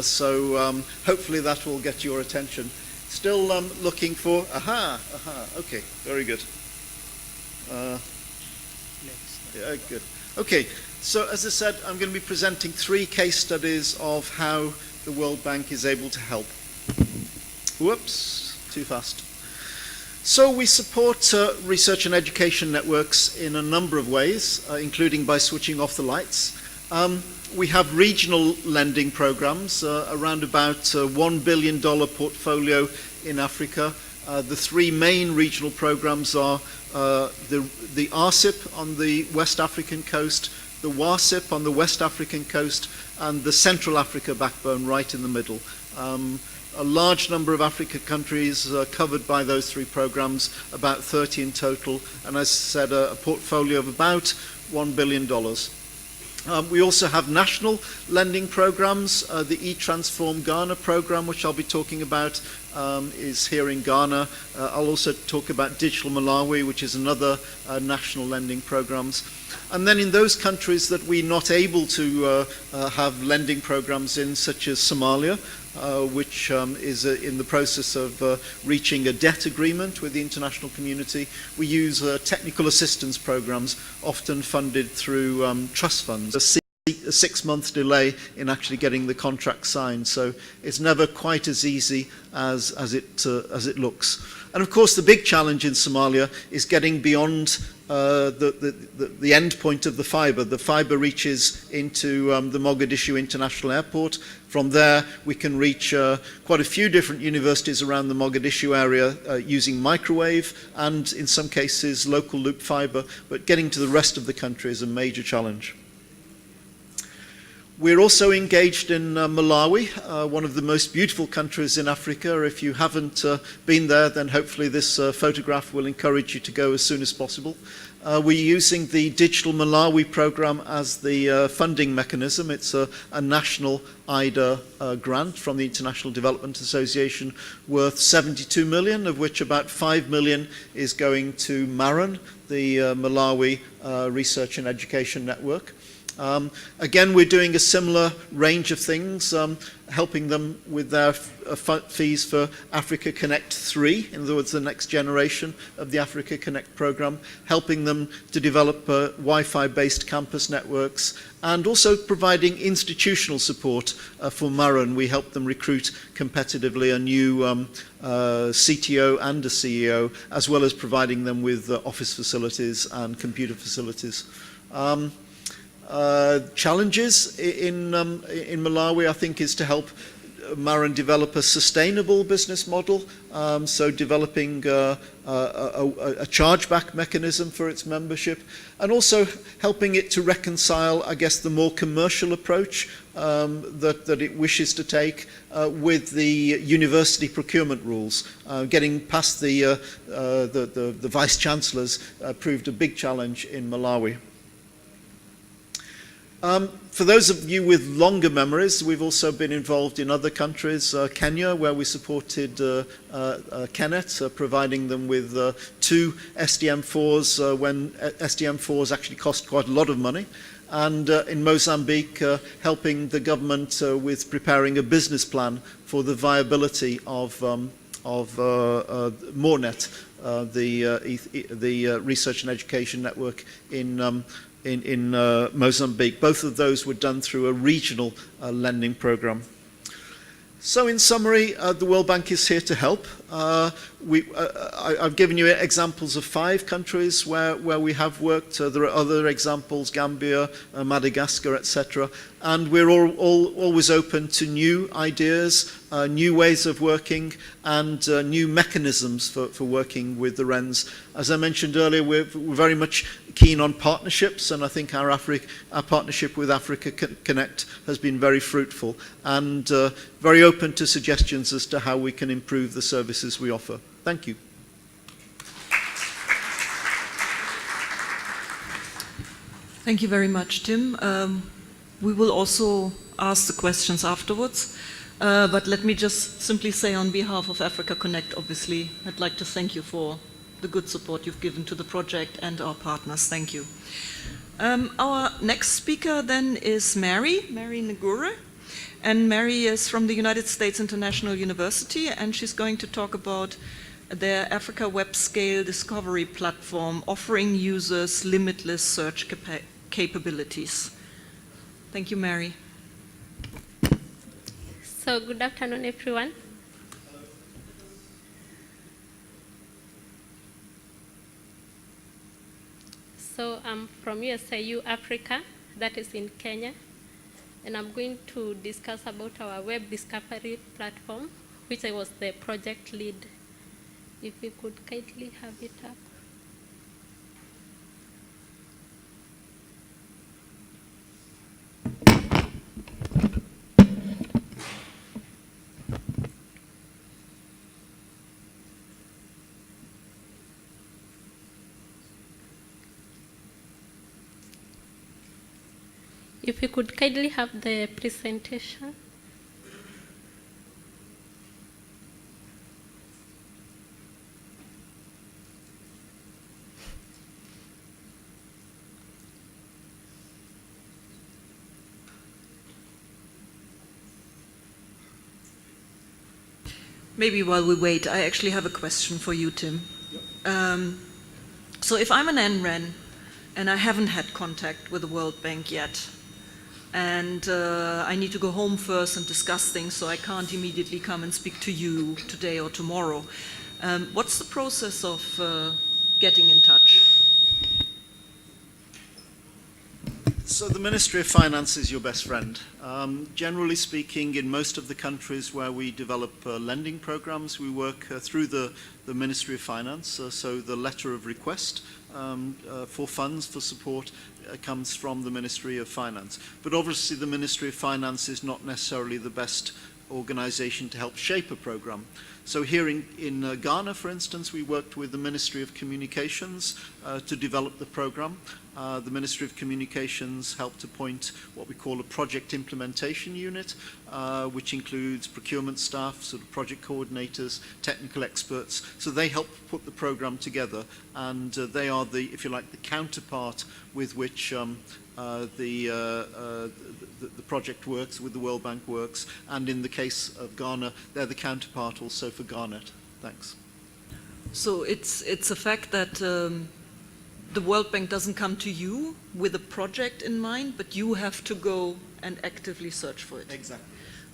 So hopefully that will get your attention. Still looking for, okay, very good. Yeah, good. Okay, so as I said, I'm going to be presenting 3 case studies of how the World Bank is able to help. Whoops, too fast. So we support research and education networks in a number of ways, including by switching off the lights. We have regional lending programs, around about $1 billion portfolio in Africa. The 3 main regional programs are the RCIP on the West African coast, the WACREN on the West African coast, and the Central Africa backbone right in the middle. A large number of African countries are covered by those 3 programs, about 30 in total, and as I said, a portfolio of about $1 billion. We also have national lending programs. The eTransform Ghana program, which I'll be talking about, is here in Ghana. I'll also talk about Digital Malawi, which is another national lending programs. And then in those countries that we're not able to have lending programs in, such as Somalia, which is in the process of reaching a debt agreement with the international community, we use technical assistance programs, often funded through trust funds. A 6-month delay in actually getting the contract signed, so it's never quite as easy as it looks. And of course, the big challenge in Somalia is getting beyond the end point of the fibre. The fibre reaches into the Mogadishu International Airport. From there, we can reach quite a few different universities around the Mogadishu area using microwave and, in some cases, local loop fibre. But getting to the rest of the country is a major challenge. We're also engaged in Malawi, one of the most beautiful countries in Africa. If you haven't been there, then hopefully this photograph will encourage you to go as soon as possible. We're using the Digital Malawi program as the funding mechanism. It's a national IDA grant from the International Development Association worth 72 million, of which about 5 million is going to MAREN, the Malawi Research and Education Network. Again, we're doing a similar range of things, helping them with their fees for Africa Connect 3, in other words, the next generation of the Africa Connect program, helping them to develop Wi-Fi based campus networks, and also providing institutional support for MAREN. We help them recruit competitively a new CTO and a CEO, as well as providing them with office facilities and computer facilities. Challenges in Malawi, I think, is to help MAREN develop a sustainable business model, so developing a chargeback mechanism for its membership, and also helping it to reconcile, I guess, the more commercial approach that it wishes to take with the university procurement rules. Getting past the vice-chancellors proved a big challenge in Malawi. For those of you with longer memories, we've also been involved in other countries, Kenya, where we supported Kenneth, providing them with 2 SDM4s when SDM4s actually cost quite a lot of money. And in Mozambique, helping the government with preparing a business plan for the viability of MORENET, the Research and Education Network in Mozambique. Both of those were done through a regional lending program. So in summary, the World Bank is here to help. I've given you examples of 5 countries where we have worked. There are other examples, Gambia, Madagascar, etc. And we're always open to new ideas, new ways of working, and new mechanisms for working with the RENs. As I mentioned earlier, we're very much keen on partnerships, and I think our partnership with Africa Connect has been very fruitful, and very open to suggestions as to how we can improve the services we offer. Thank you. Thank you very much, Tim. We will also ask the questions afterwards, but let me just simply say on behalf of Africa Connect, obviously, I'd like to thank you for the good support you've given to the project and our partners. Thank you. Our next speaker then is Mary Ngure. And Mary is from the United States International University, and she's going to talk about their Africa Web Scale Discovery platform offering users limitless search capabilities. Thank you, Mary. So good afternoon, everyone. So I'm from USIU Africa, that is in Kenya, and I'm going to discuss about our web discovery platform, which I was the project lead. If we could kindly have it up. If we could kindly have the presentation. Maybe while we wait, I actually have a question for you, Tim. Yep. So if I'm an NREN and I haven't had contact with the World Bank yet, and I need to go home first and discuss things, so I can't immediately come and speak to you today or tomorrow, what's the process of getting in touch? So the Ministry of Finance is your best friend. Generally speaking, in most of the countries where we develop lending programs, we work through the Ministry of Finance. So the letter of request for funds, for support, comes from the Ministry of Finance. But obviously the Ministry of Finance is not necessarily the best organization to help shape a program. So here in Ghana, for instance, we worked with the Ministry of Communications to develop the program. The Ministry of Communications helped appoint what we call a project implementation unit, which includes procurement staff, sort of project coordinators, technical experts. So they help put the program together, and they are the, if you like, the counterpart with which the project works, with the World Bank works, and in the case of Ghana, they're the counterpart also for Garnet. Thanks. So it's a fact that the World Bank doesn't come to you with a project in mind, but you have to go and actively search for it. Exactly.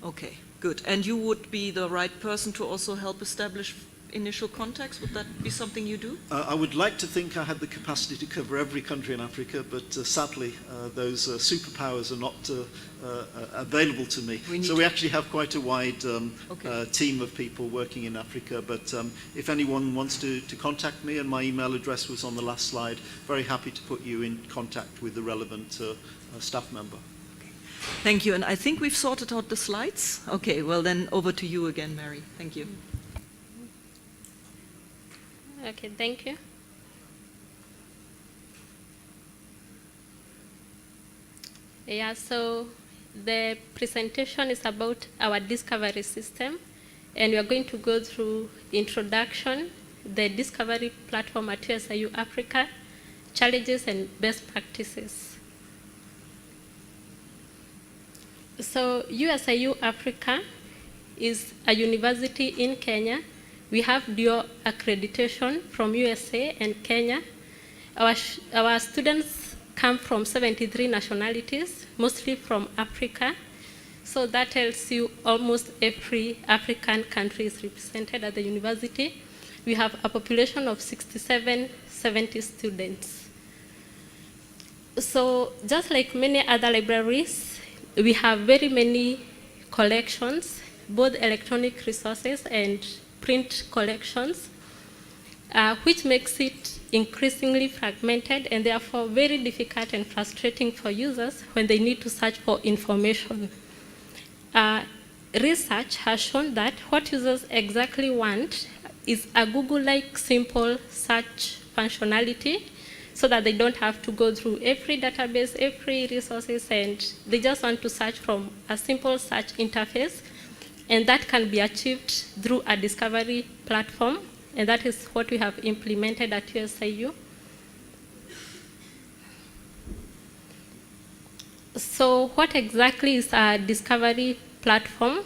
Okay, good. And you would be the right person to also help establish initial contacts? Would that be something you do? I would like to think I had the capacity to cover every country in Africa, but sadly those superpowers are not available to me. So we actually have quite a wide team of people working in Africa, but if anyone wants to contact me, and my email address was on the last slide, very happy to put you in contact with the relevant staff member. Thank you, and I think we've sorted out the slides. Okay, well then over to you again, Mary. Thank you. Okay, thank you. Yeah, so the presentation is about our discovery system, and we are going to go through introduction, the discovery platform at USIU Africa, challenges and best practices. So USIU Africa is a university in Kenya. We have dual accreditation from USA and Kenya. Our students come from 73 nationalities, mostly from Africa. So that tells you almost every African country is represented at the university. We have a population of 70 students. So just like many other libraries, we have very many collections, both electronic resources and print collections, which makes it increasingly fragmented and therefore very difficult and frustrating for users when they need to search for information. Research has shown that what users exactly want is a Google-like simple search functionality, so that they don't have to go through every database, every resources, and they just want to search from a simple search interface. And that can be achieved through a discovery platform, and that is what we have implemented at USIU. So what exactly is a discovery platform?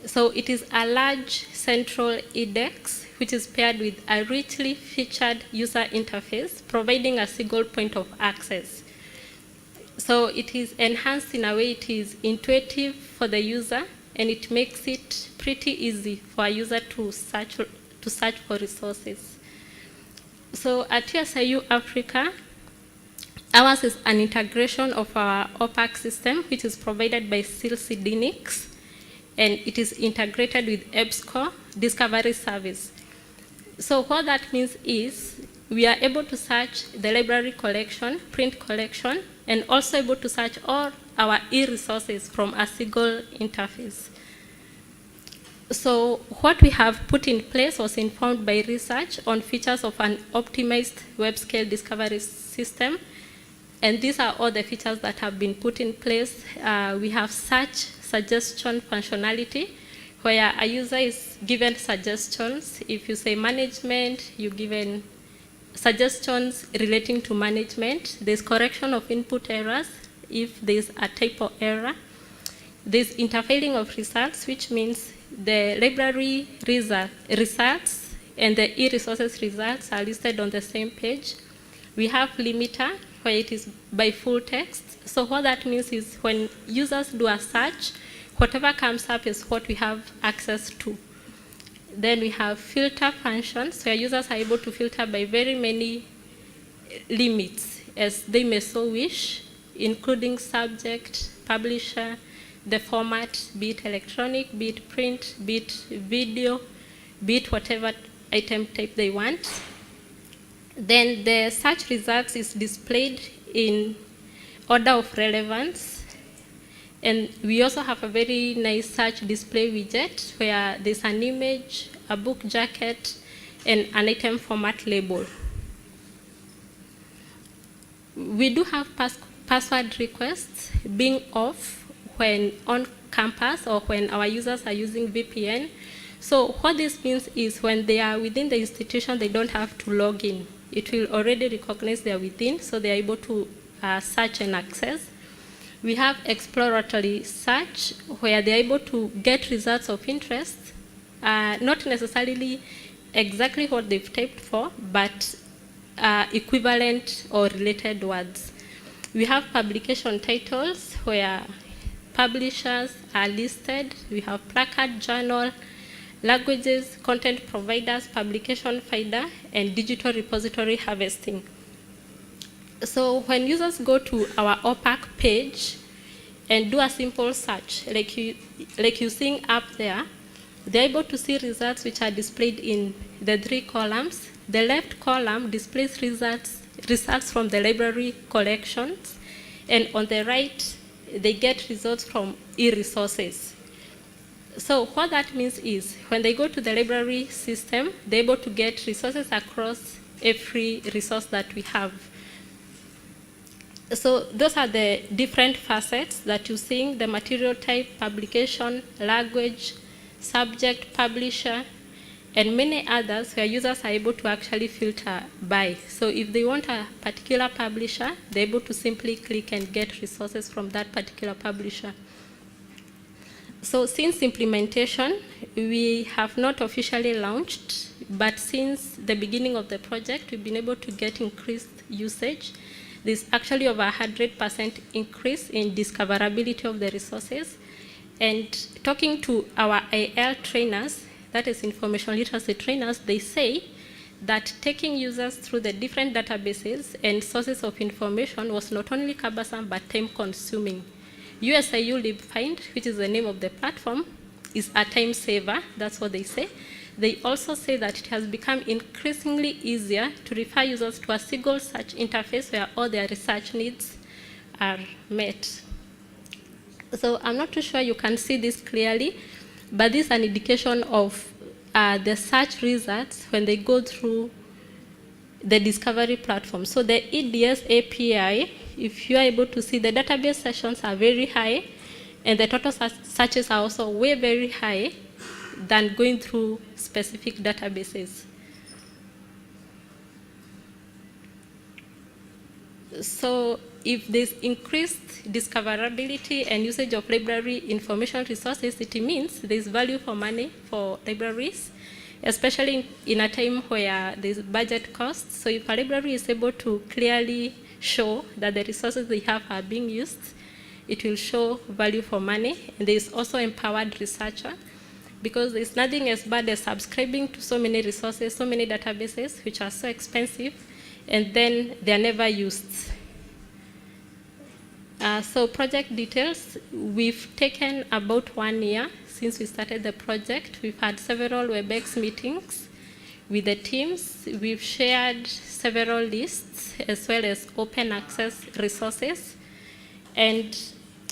So it is a large central index which is paired with a richly featured user interface, providing a single point of access. So it is enhanced in a way it is intuitive for the user, and it makes it pretty easy for a user to search for resources. So at USIU Africa, ours is an integration of our OPAC system, which is provided by Silsidinix, and it is integrated with EBSCO Discovery Service. So what that means is we are able to search the library collection, print collection, and also able to search all our e-resources from a single interface. So what we have put in place was informed by research on features of an optimized web-scale discovery system. And these are all the features that have been put in place. We have search suggestion functionality, where a user is given suggestions. If you say management, you're given suggestions relating to management. There's correction of input errors if there's a typo error. There's interfailing of results, which means the library results and the e-resources results are listed on the same page. We have limiter, where it is by full text. So what that means is when users do a search, whatever comes up is what we have access to. Then we have filter functions, where users are able to filter by very many limits as they may so wish, including subject, publisher, the format, be it electronic, be it print, be it video, be it whatever item type they want. Then the search results is displayed in order of relevance. And we also have a very nice search display widget where there's an image, a book jacket, and an item format label. We do have password requests being off when on campus or when our users are using VPN. So what this means is when they are within the institution, they don't have to log in. It will already recognize they are within, so they are able to search and access. We have exploratory search, where they are able to get results of interest, not necessarily exactly what they've typed for, but equivalent or related words. We have publication titles, where publishers are listed. We have placard journal, languages, content providers, publication finder, and digital repository harvesting. So when users go to our OPAC page and do a simple search, like you're seeing up there, they're able to see results which are displayed in the 3 columns. The left column displays results from the library collections, and on the right, they get results from e-resources. So what that means is when they go to the library system, they're able to get resources across every resource that we have. So those are the different facets that you're seeing: the material type, publication, language, subject, publisher, and many others where users are able to actually filter by. So if they want a particular publisher, they're able to simply click and get resources from that particular publisher. So since implementation, we have not officially launched, but since the beginning of the project, we've been able to get increased usage. There's actually over 100% increase in discoverability of the resources. And talking to our IL trainers, that is information literacy trainers, they say that taking users through the different databases and sources of information was not only cumbersome, but time-consuming. USIU LibFind, which is the name of the platform, is a time saver, that's what they say. They also say that it has become increasingly easier to refer users to a single search interface where all their research needs are met. So I'm not too sure you can see this clearly, but this is an indication of the search results when they go through the discovery platform. So the EDS API, if you are able to see, the database sessions are very high, and the total searches are also way very high than going through specific databases. So if there's increased discoverability and usage of library information resources, it means there's value for money for libraries, especially in a time where there's budget costs. So if a library is able to clearly show that the resources they have are being used, it will show value for money. And there's also empowered researcher, because there's nothing as bad as subscribing to so many resources, so many databases, which are so expensive, and then they're never used. So project details, we've taken about 1 year since we started the project. We've had several WebEx meetings with the teams. We've shared several lists as well as open access resources. And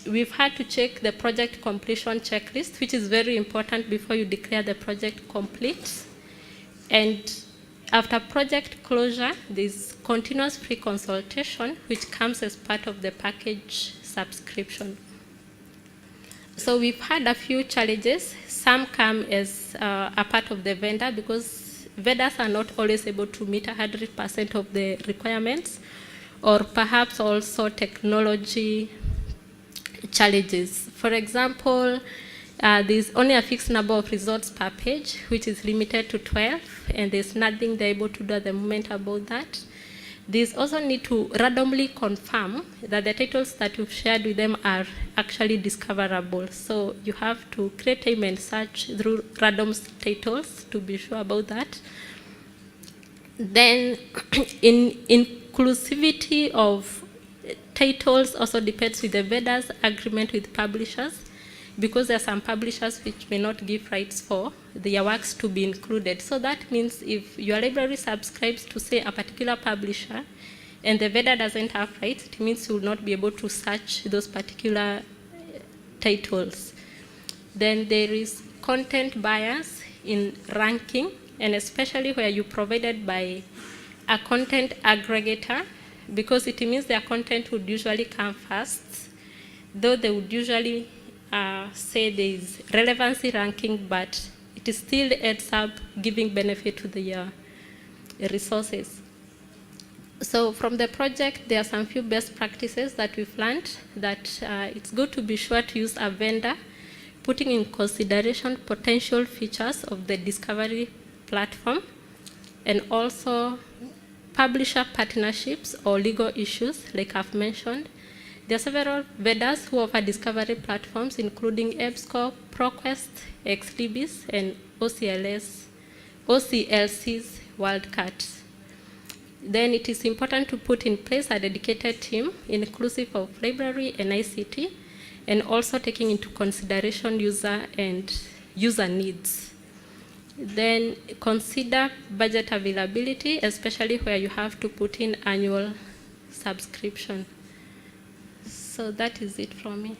we've had to check the project completion checklist, which is very important before you declare the project complete. And after project closure, there's continuous pre-consultation, which comes as part of the package subscription. So we've had a few challenges. Some come as a part of the vendor, because vendors are not always able to meet 100% of the requirements, or perhaps also technology challenges. For example, there's only a fixed number of results per page, which is limited to 12, and there's nothing they're able to do at the moment about that. There's also need to randomly confirm that the titles that you've shared with them are actually discoverable. So you have to create time and search through random titles to be sure about that. Then inclusivity of titles also depends with the vendor's agreement with publishers, because there are some publishers which may not give rights for their works to be included. So that means if your library subscribes to, say, a particular publisher and the vendor doesn't have rights, it means you will not be able to search those particular titles. Then there is content bias in ranking, and especially where you provided by a content aggregator, because it means their content would usually come first, though they would usually say there is relevancy ranking, but it still ends up giving benefit to the resources. So from the project, there are some few best practices that we've learned, that it's good to be sure to use a vendor, putting in consideration potential features of the discovery platform, and also publisher partnerships or legal issues, like I've mentioned. There are several vendors who offer discovery platforms, including EBSCO, ProQuest, XDBs, and OCLC's WorldCat. Then it is important to put in place a dedicated team, inclusive of library and ICT, and also taking into consideration user needs. Then consider budget availability, especially where you have to put in annual subscription. So that is it from me.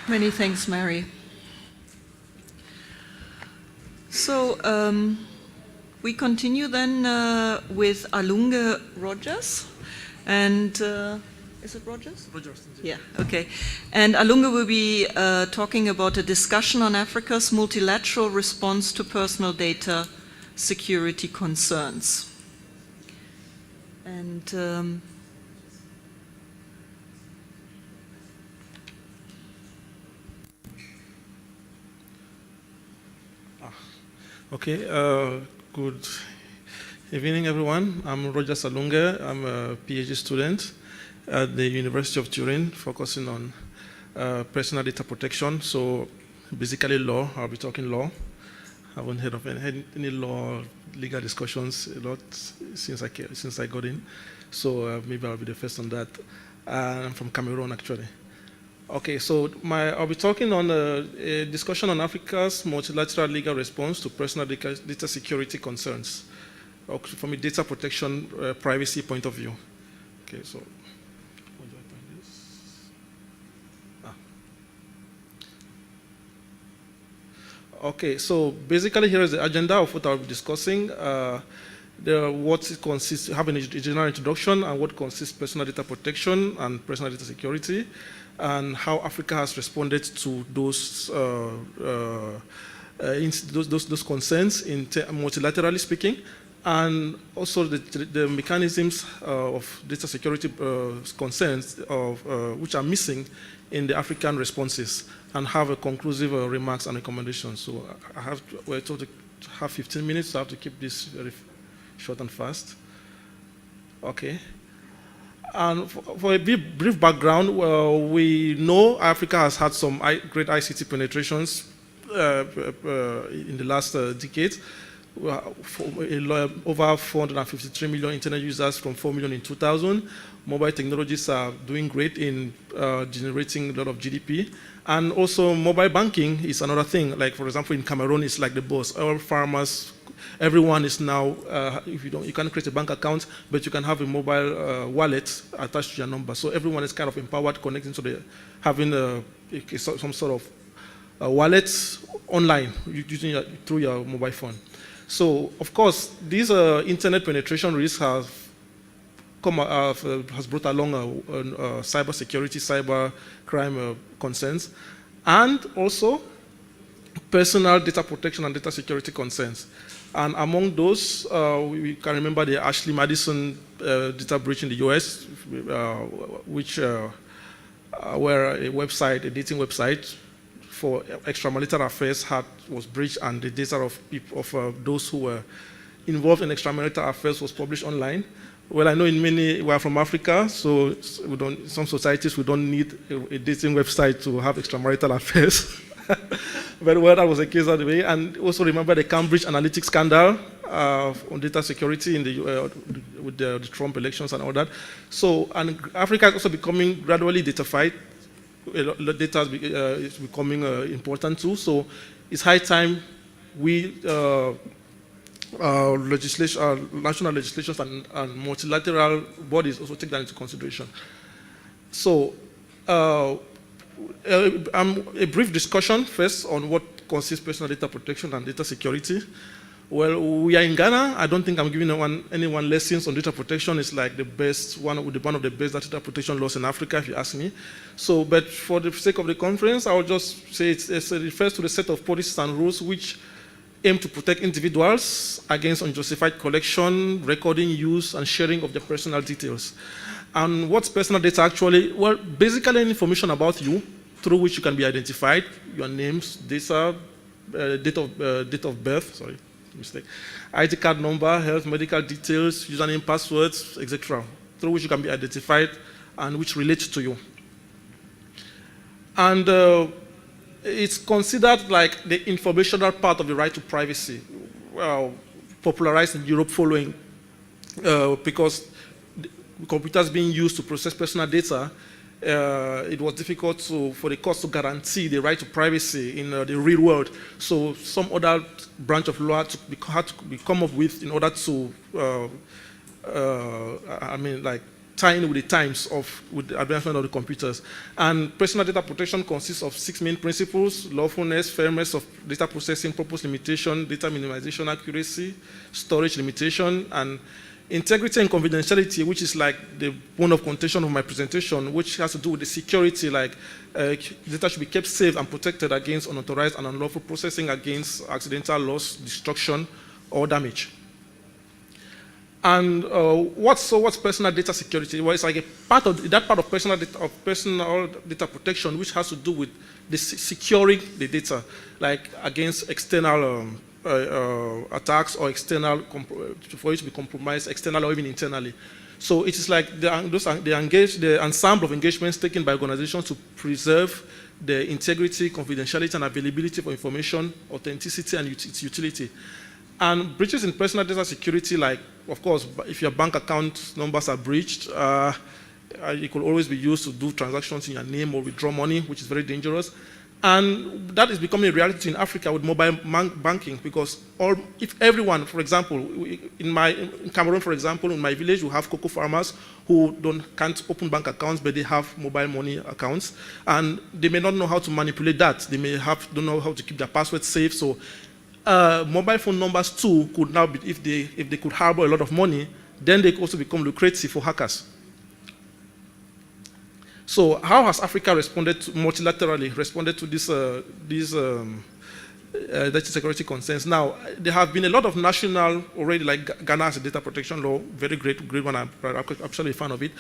Many thanks, Mary. So we continue then with Alunge Rogers. And is it Rogers? Rogers. Yeah, okay. And Alunge will be talking about a discussion on Africa's multilateral response to personal data security concerns. And okay, good evening, everyone. I'm Rogers Alunge. I'm a PhD student at the University of Turin, focusing on personal data protection. So basically law, I'll be talking law. I haven't heard of any law, legal discussions a lot since I got in. So maybe I'll be the first on that. I'm from Cameroon, actually. Okay, so I'll be talking on a discussion on Africa's multilateral legal response to personal data security concerns, from a data protection privacy point of view. Okay, so how do I find this? Okay, so basically here is the agenda of what I'll be discussing. What it consists, having a general introduction and what consists personal data protection and personal data security, and how Africa has responded to those concerns multilaterally speaking, and also the mechanisms of data security concerns which are missing in the African responses, and have a conclusive remarks and recommendations. So we're told to have 15 minutes, so I have to keep this very short and fast. Okay. And for a brief background, we know Africa has had some great ICT penetrations in the last decade. Over 453 million internet users from 4 million in 2000. Mobile technologies are doing great in generating a lot of GDP. And also mobile banking is another thing. Like, for example, in Cameroon, it's like the boss. All farmers, everyone is now, you can't create a bank account, but you can have a mobile wallet attached to your number. So everyone is kind of empowered, connecting to having some sort of wallet online using through your mobile phone. So, of course, these internet penetration risks has brought along cyber security, cyber crime concerns, and also personal data protection and data security concerns. And among those, we can remember the Ashley Madison data breach in the US, which where a website, a dating website for extramarital affairs was breached, and the data of those who were involved in extramarital affairs was published online. Well, I know we are from Africa, so some societies we don't need a dating website to have extramarital affairs. But well, that was the case that way. And also remember the Cambridge Analytica scandal on data security with the Trump elections and all that. So, and Africa is also becoming gradually datafied. Data is becoming important too. So it's high time we national legislations and multilateral bodies also take that into consideration. So a brief discussion first on what consists personal data protection and data security. Well, we are in Ghana. I don't think I'm giving anyone lessons on data protection. It's like the best, one of the best data protection laws in Africa, if you ask me. So, but for the sake of the conference, I will just say it refers to the set of policies and rules which aim to protect individuals against unjustified collection, recording, use, and sharing of their personal details. And what's personal data actually? Well, basically any information about you through which you can be identified, your names, date of birth, sorry, mistake, ID card number, health, medical details, username, passwords, etc., through which you can be identified and which relate to you. And it's considered like the informational part of the right to privacy, popularized in Europe following, because computers being used to process personal data, it was difficult for the courts to guarantee the right to privacy in the real world. So some other branch of law had to be come up with in order to, tie in with the times with the advancement of the computers. And personal data protection consists of 6 main principles: lawfulness, fairness of data processing, purpose limitation, data minimization, accuracy, storage limitation, and integrity and confidentiality, which is like the bone of contention of my presentation, which has to do with the security, like data should be kept safe and protected against unauthorized and unlawful processing, against accidental loss, destruction, or damage. And what's personal data security? Well, it's like a part of personal data protection, which has to do with the securing the data, like against external attacks or external for it to be compromised, external or even internally. So it is like the ensemble of engagements taken by organizations to preserve the integrity, confidentiality, and availability of information, authenticity, and its utility. And breaches in personal data security, like, of course, if your bank account numbers are breached, it could always be used to do transactions in your name or withdraw money, which is very dangerous. And that is becoming a reality in Africa with mobile banking, because if everyone, for example, in Cameroon, for example, in my village, we have cocoa farmers who can't open bank accounts, but they have mobile money accounts, and they may not know how to manipulate that. They may don't know how to keep their passwords safe. So mobile phone numbers too could now be, if they could harbor a lot of money, then they could also become lucrative for hackers. So how has Africa multilaterally responded to data security concerns. Now, there have been a lot of national already, like Ghana has a data protection law, very great one. I'm actually a fan of it,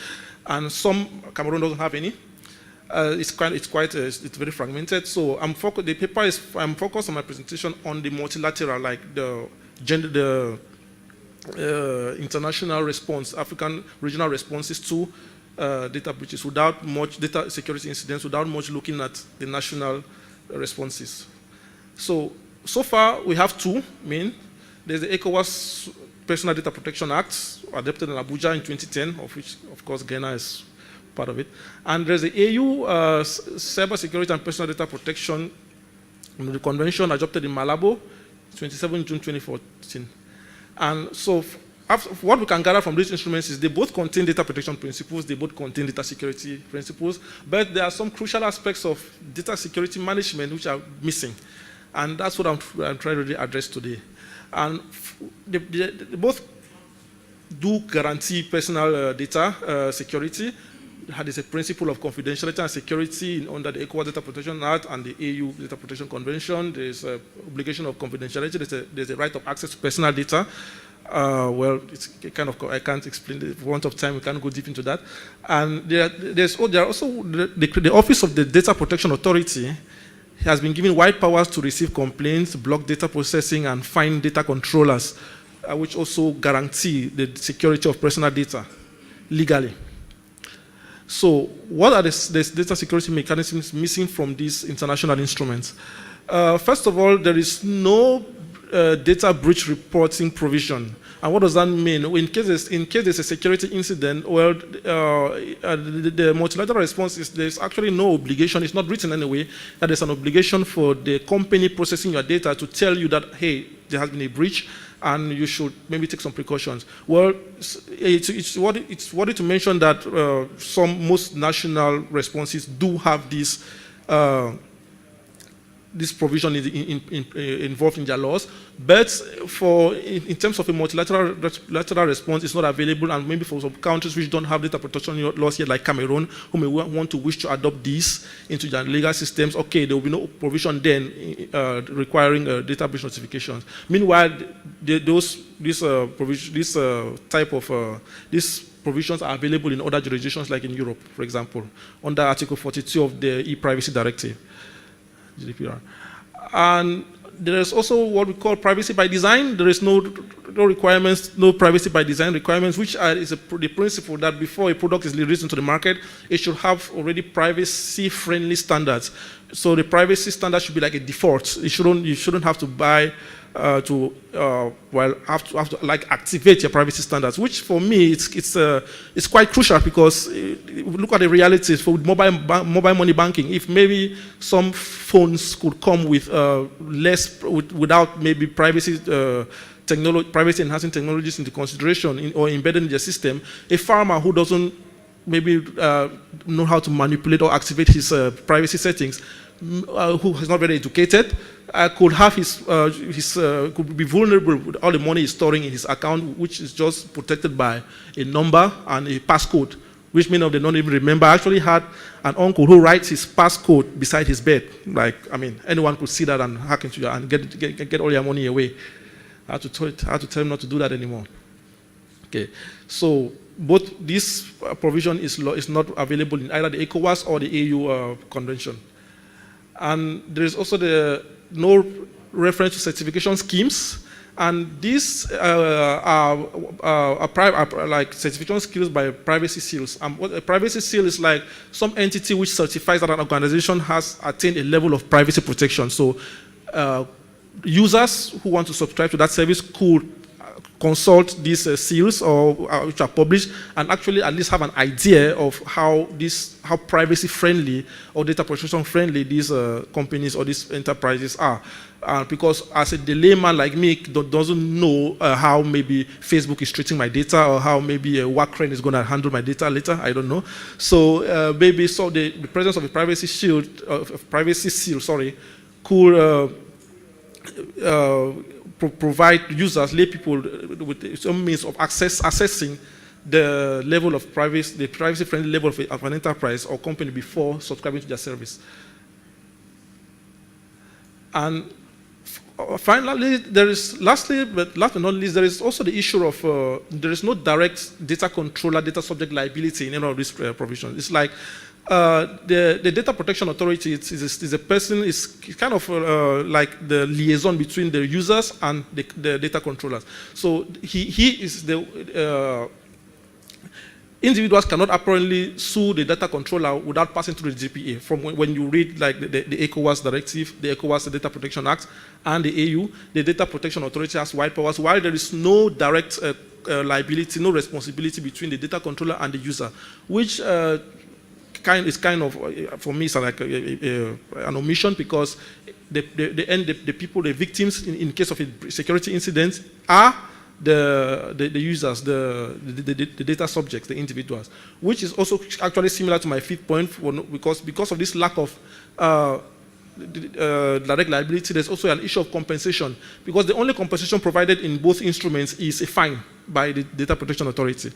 and some Cameroon doesn't have any. It's very fragmented. So I'm focused on my presentation on the multilateral, like the international response, African regional responses to data breaches without much data security incidents, without much looking at the national responses. So far we have two main. There's the ECOWAS Personal Data Protection Act, adopted in Abuja in 2010, of which, of course, Ghana is part of it. And there's the AU Cyber Security and Personal Data Protection the convention adopted in Malabo, 27 June 2014. And so what we can gather from these instruments is they both contain data protection principles, they both contain data security principles, but there are some crucial aspects of data security management which are missing. And that's what I'm trying to really address today. And they both do guarantee personal data security. There's a principle of confidentiality and security under the ECOWAS Data Protection Act and the AU Data Protection Convention. There's an obligation of confidentiality. There's a right of access to personal data. Well, it's kind of, I can't explain it. For want of time, we can't go deep into that. And there are also the Office of the Data Protection Authority has been given wide powers to receive complaints, block data processing, and fine data controllers, which also guarantee the security of personal data legally. So what are the data security mechanisms missing from these international instruments? First of all, there is no data breach reporting provision. And what does that mean? In case there's a security incident, well, the multilateral response is there's actually no obligation, it's not written anyway, that there's an obligation for the company processing your data to tell you that, hey, there has been a breach, and you should maybe take some precautions. Well, it's worthy to mention that most national responses do have this provision involved in their laws, but in terms of a multilateral response, it's not available, and maybe for some countries which don't have data protection laws yet, like Cameroon, who may want to wish to adopt these into their legal systems, okay, there will be no provision then requiring data breach notifications. Meanwhile, these provisions are available in other jurisdictions, like in Europe, for example, under Article 42 of the e-privacy directive. GDPR. And there is also what we call privacy by design. There is no requirements, no privacy by design requirements, which is the principle that before a product is released into the market, it should have already privacy-friendly standards. So the privacy standard should be like a default. You shouldn't have to buy have to like activate your privacy standards, which for me it's quite crucial, because look at the realities for mobile money banking. If maybe some phones could come with without maybe privacy enhancing technologies into consideration or embedded in their system, a farmer who doesn't maybe know how to manipulate or activate his privacy settings, who is not very educated, could have could be vulnerable with all the money he's storing in his account, which is just protected by a number and a passcode, which many of them don't even remember. I actually had an uncle who writes his passcode beside his bed. Like, I mean, anyone could see that and hack into you and get all your money away. I had to tell him not to do that anymore. Okay, so both this provision is not available in either the ECOWAS or the AU convention. And there is also no reference to certification schemes, and these are like certification schemes by privacy seals. What a privacy seal is like some entity which certifies that an organization has attained a level of privacy protection. So users who want to subscribe to that service could consult these seals which are published and actually at least have an idea of how privacy friendly or data protection friendly these companies or these enterprises are. Because as a layman like me doesn't know how maybe Facebook is treating my data, or how maybe WACREN is going to handle my data later, I don't know. So the presence of a privacy seal could provide users, lay people, with some means of assessing the level of privacy, the privacy-friendly level of an enterprise or company before subscribing to their service. And Finally, there is, last but not least, there is also the issue of there is no direct data controller, data subject liability in any of these provisions. It's like the Data Protection Authority is a person, is kind of like the liaison between the users and the data controllers. So he is the individuals cannot apparently sue the data controller without passing through the GPA. From when you read like the ECOWAS directive, the ECOWAS Data Protection Act, and the AU, the Data Protection Authority has wide powers, while there is no direct liability, no responsibility between the data controller and the user, which is kind of, for me, it's like an omission, because the people, the victims in case of a security incident are the users, the data subjects, the individuals, which is also actually similar to my fifth point, because of this lack of direct liability. There's also an issue of compensation, because the only compensation provided in both instruments is a fine by the Data Protection Authority.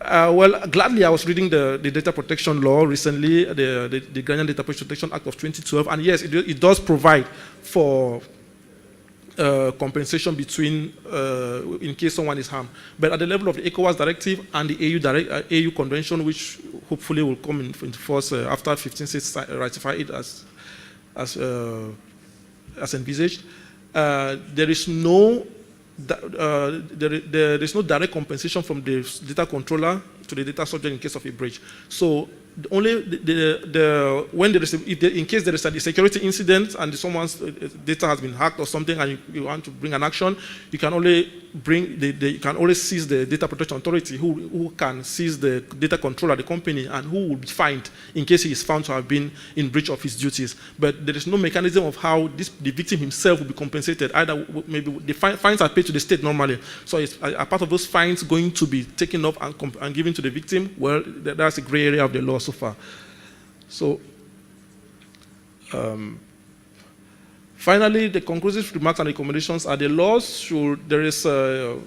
Well, gladly, I was reading the data protection law recently, the Ghanaian Data Protection Act of 2012, and yes, it does provide for compensation between, in case someone is harmed. But at the level of the ECOWAS directive and the AU convention, which hopefully will come into force after 15 states ratify it as envisaged, there is no direct compensation from the data controller to the data subject in case of a breach. So only when there is in case there is a security incident and someone's data has been hacked or something, and you want to bring an action, you can only you can only seize the Data Protection Authority, who can seize the data controller, the company, and who will be fined in case he is found to have been in breach of his duties. But there is no mechanism of how the victim himself will be compensated. Either maybe the fines are paid to the state normally, so it's a part of those fines going to be taken up and given to the victim. Well, that's a gray area of the law so far. So, finally, the conclusive remarks and recommendations are the laws should, there is go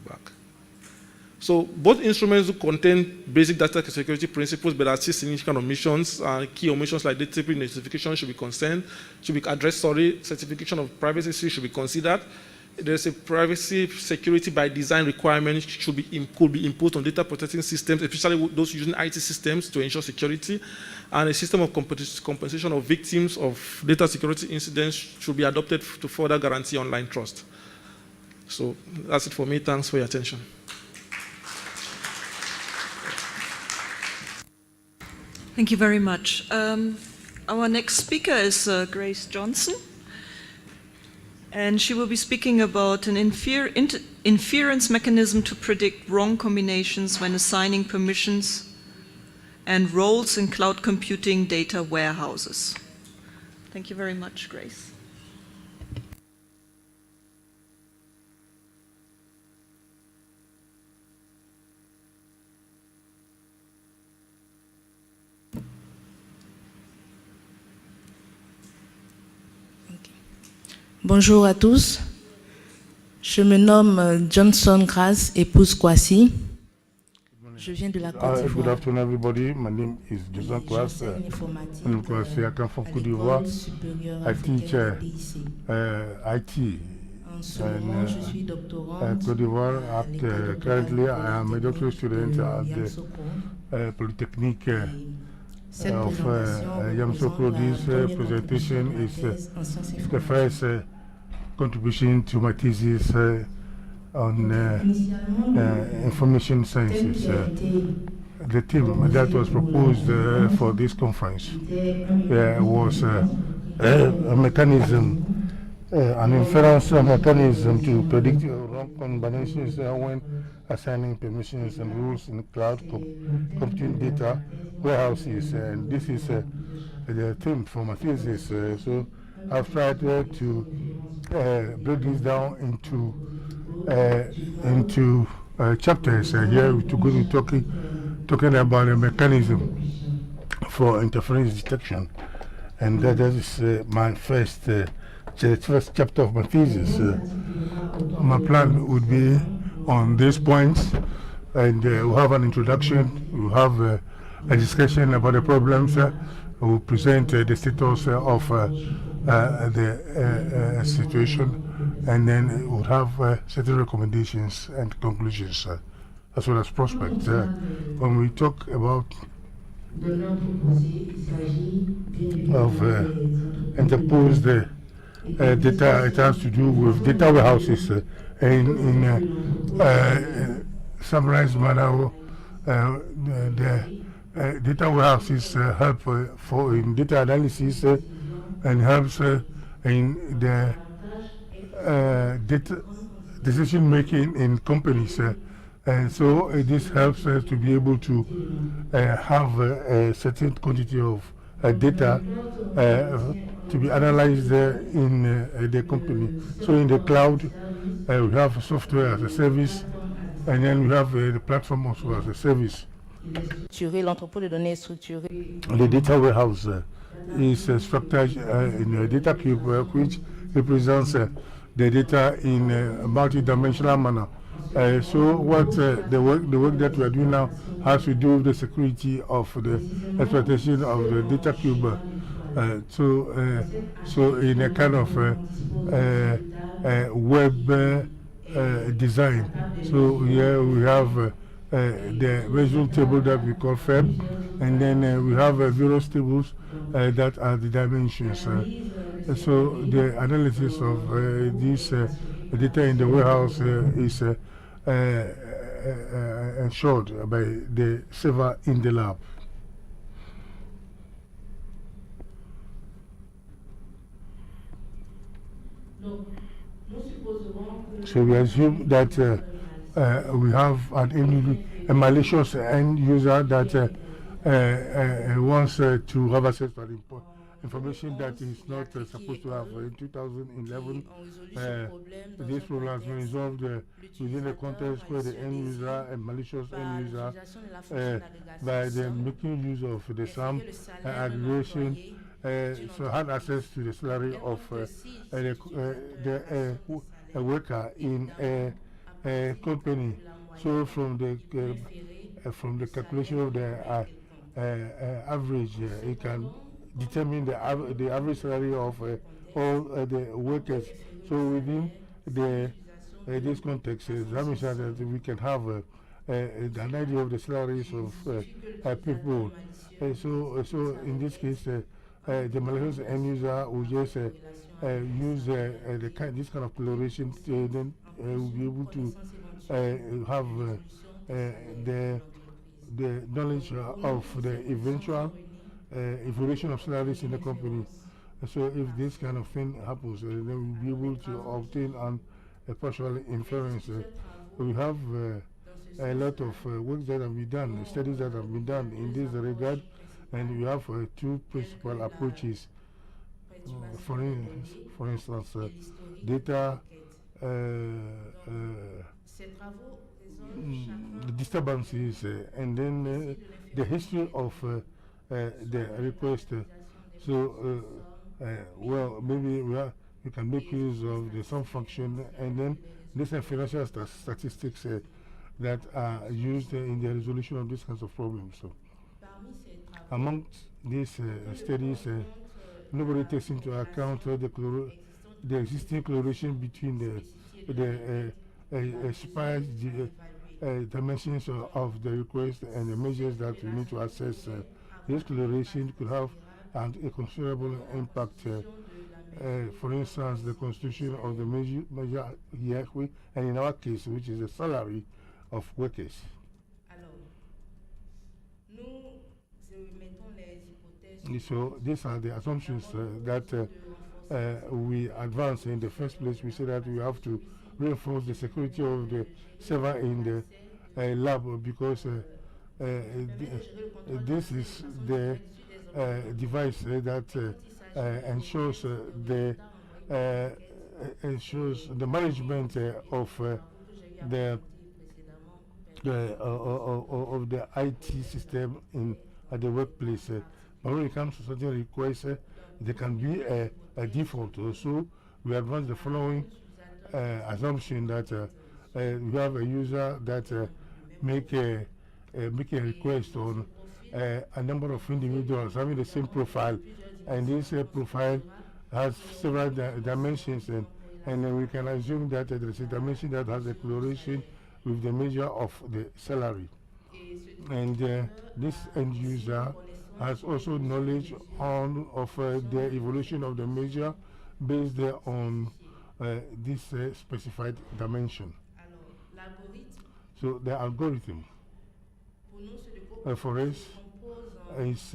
back. So both instruments contain basic data security principles, but assist significant omissions. Key omissions like data notification should be addressed. Certification of privacy should be considered. There's a privacy security by design requirement could be imposed on data protecting systems, especially those using IT systems to ensure security. And a system of compensation of victims of data security incidents should be adopted to further guarantee online trust. So that's it for me. Thanks for your attention. Thank you very much. Our next speaker is Grace Johnson. And she will be speaking about an inference mechanism to predict wrong combinations when assigning permissions and roles in cloud computing data warehouses. Thank you very much, Grace. Bonjour à tous, je me nomme Johnson Grâce, épouse Kwasi. Je viens de la Côte d'Ivoire. Good afternoon, everybody. My name is Johnson Grâce. I'm Kwasi. I come from Côte d'Ivoire. I teach IT in Côte d'Ivoire. Currently, I am a doctoral student at the Polytechnique of Yamoussoukro. This presentation is the first contribution to my thesis on information sciences. The theme that was proposed for this conference was a mechanism, an inference mechanism to predict wrong combinations when assigning permissions and rules in cloud computing data warehouses. And this is the theme for my thesis. So I've tried to break this down into chapters. Here we're going to be talking about a mechanism for interference detection, and that is my first chapter of my thesis. My plan would be on these points, and we'll have an introduction, we'll have a discussion about the problems, will present the status of the situation, and then we'll have certain recommendations and conclusions, as well as prospects. When we talk about interposed data, it has to do with data warehouses in summarized manner. The data warehouses help for in data analysis and helps in the data decision making in companies. And so this helps us to be able to have a certain quantity of data to be analyzed in the company. So in the cloud, we have software as a service, and then we have the platform also as a service. L'entrepôt de données structuré. The data warehouse is structured in a data cube, which represents the data in a multi-dimensional manner. So what the work that we are doing now has to do with the security of the exploitation of the data cube. So in a kind of web design. So here we have the measuring table that we call FEB, and then we have various tables that are the dimensions. So the analysis of this data in the warehouse is ensured by the server in the lab. So we assume that we have a malicious end user that wants to have access to information that is not supposed to have. In 2011, this problem has been resolved within the context where the end user, a malicious end user, by the making use of the SAM aggregation, so had access to the salary of a worker in a company. So from the calculation of the average, it can determine the average salary of all the workers. So within this context, that means that we can have an idea of the salaries of people. So in this case, the malicious end user will just use this kind of correlation, then will be able to have the knowledge of the eventual evaluation of salaries in the company. So if this kind of thing happens, then we'll be able to obtain a partial inference. We have a lot of work that have been done, studies that have been done in this regard, and we have two principal approaches. For instance, data the disturbances, and then the history of the request. Well, maybe we can make use of the sum function, and then these financial statistics that are used in the resolution of these kinds of problems. So, amongst these studies, nobody takes into account the existing correlation between the expired dimensions of the request and the measures that we need to assess. This correlation could have a considerable impact. For instance, the constitution of the measure hierarchy, and in our case, which is the salary of workers. So these are the assumptions that we advance in the first place. We say that we have to reinforce the security of the server in the lab, because this is the device that ensures the management of the IT system at the workplace. But when it comes to certain requests, there can be a default. So we advance the following assumption that we have a user that make a request on a number of individuals having the same profile, and this profile has several dimensions, and then we can assume that there is a dimension that has a correlation with the measure of the salary. And this end user has also knowledge of the evolution of the measure based on this specified dimension. So the algorithm for us is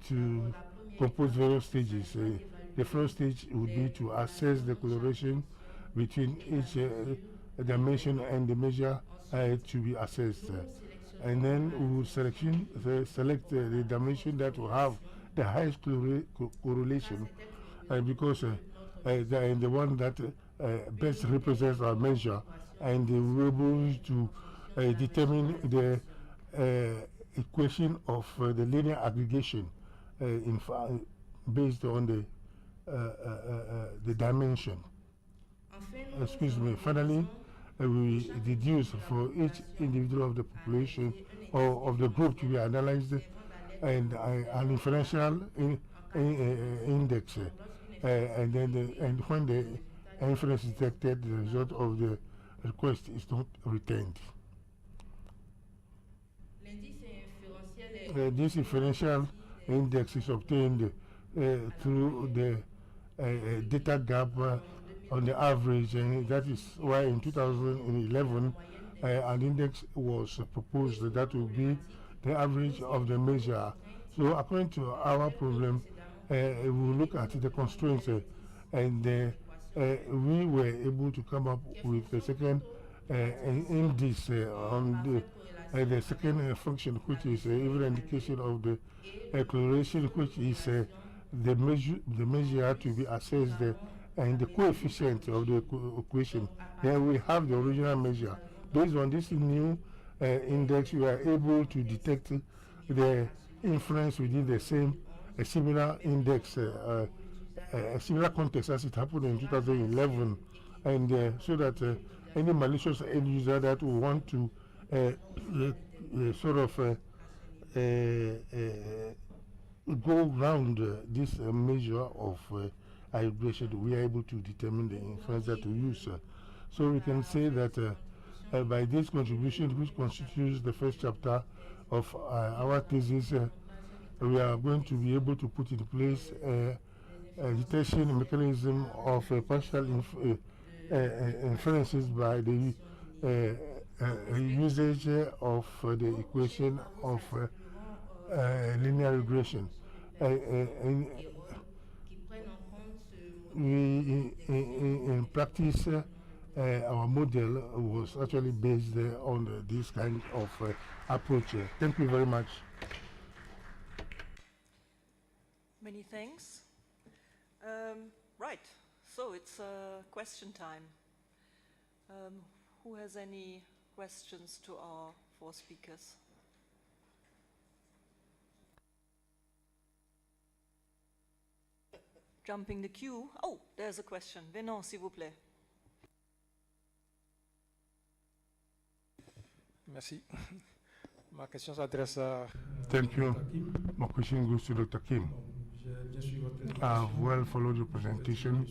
to compose various stages. The first stage would be to assess the correlation between each dimension and the measure to be assessed. And then we will select the dimension that will have the highest correlation, because the one that best represents our measure, and we're able to determine the equation of the linear aggregation based on the dimension. Excuse me. Finally, we deduce for each individual of the population or of the group to be analyzed and an inferential index, and then when the inference is detected, the result of the request is not returned. This inferential index is obtained through the data gap on the average, and that is why in 2011 an index was proposed that will be the average of the measure. So according to our problem, we look at the constraints, and we were able to come up with the second index on the second function, which is even indication of the correlation, which is the measure to be assessed and the coefficient of the equation. Then we have the original measure. Based on this new index, we are able to detect the inference within the same similar index, a similar context as it happened in 2011, and so that any malicious end user that will want to sort of go around this measure of aggregation, we are able to determine the inference that we use. So we can say that by this contribution, which constitutes the first chapter of our thesis, we are going to be able to put in place a detection mechanism of partial inferences by the usage of the equation of linear regression. In practice, our model was actually based on this kind of approach. Thank you very much. Many thanks. Right, so it's question time. Who has any questions to our four speakers? Jumping the queue. Oh, there's a question. Venons, s'il vous plaît. Merci. Ma question s'adresse à... Thank you. My question goes to Dr. Kim. I've well followed the presentation,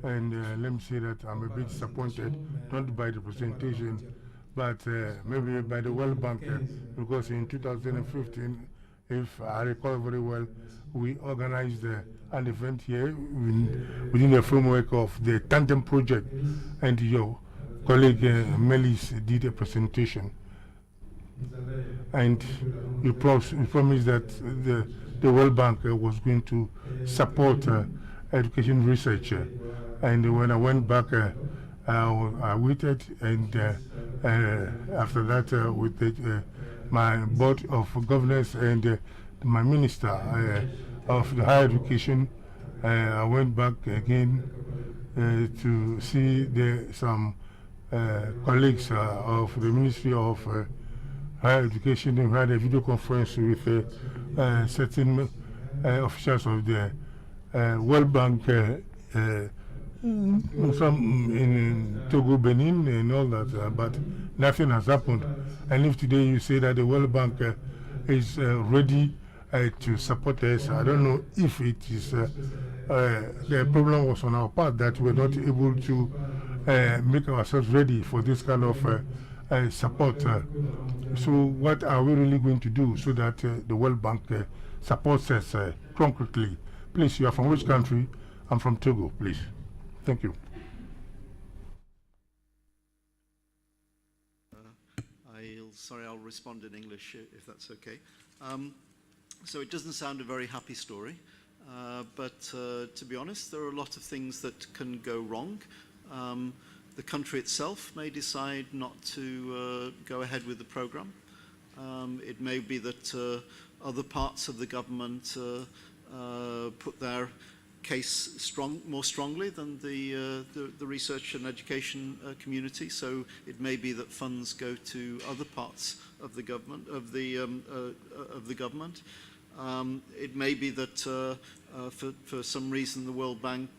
and let me say that I'm a bit disappointed, not by the presentation, but maybe by the World Bank, because in 2015, if I recall very well, we organized an event here within the framework of the Tandem project, and your colleague Melis did a presentation. And you promised that the World Bank was going to support education research. And when I went back, I waited, and after that, with my board of governors and my minister of the higher education, I went back again to see some colleagues of the Ministry of Higher Education, who had a video conference with certain officials of the World Bank, some in Togo, Benin, and all that, but nothing has happened. And if today you say that the World Bank is ready to support us. I don't know if it is the problem was on our part that we're not able to make ourselves ready for this kind of support. So what are we really going to do so that the World Bank supports us concretely? Please, you are from which country? I'm from Togo, please. Thank you. I'll respond in English if that's okay. So it doesn't sound a very happy story, but to be honest, there are a lot of things that can go wrong. The country itself may decide not to go ahead with the program. It may be that other parts of the government put their case more strongly than the research and education community. So it may be that funds go to other parts of the government. It may be that for some reason the World Bank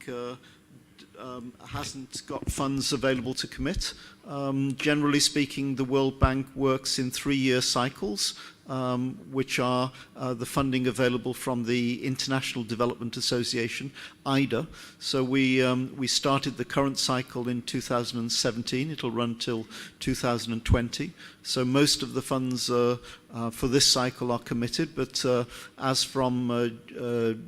hasn't got funds available to commit. Generally speaking, the World Bank works in 3-year cycles, which are the funding available from the International Development Association, IDA. So we started the current cycle in 2017. It'll run till 2020. So most of the funds for this cycle are committed, but as from